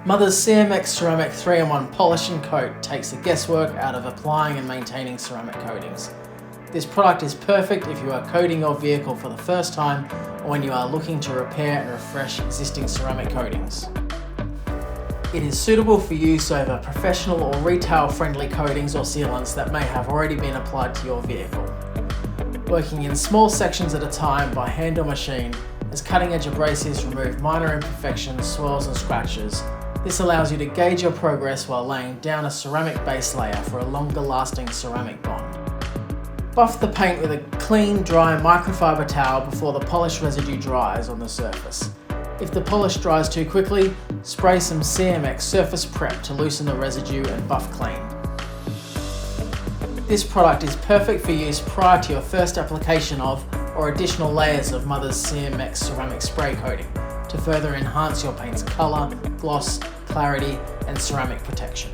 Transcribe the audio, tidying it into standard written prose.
Mother's CMX Ceramic 3-in-1 Polish and Coat takes the guesswork out of applying and maintaining ceramic coatings. This product is perfect if you are coating your vehicle for the first time or when you are looking to repair and refresh existing ceramic coatings. It is suitable for use over professional or retail-friendly coatings or sealants that may have already been applied to your vehicle. Working in small sections at a time by hand or machine, as cutting-edge abrasives remove minor imperfections, swirls and scratches, this allows you to gauge your progress while laying down a ceramic base layer for a longer-lasting ceramic bond. Buff the paint with a clean, dry microfibre towel before the polish residue dries on the surface. If the polish dries too quickly, spray some CMX Surface Prep to loosen the residue and buff clean. This product is perfect for use prior to your first application of or additional layers of Mother's CMX ceramic spray coating to further enhance your paint's colour, gloss, clarity and ceramic protection.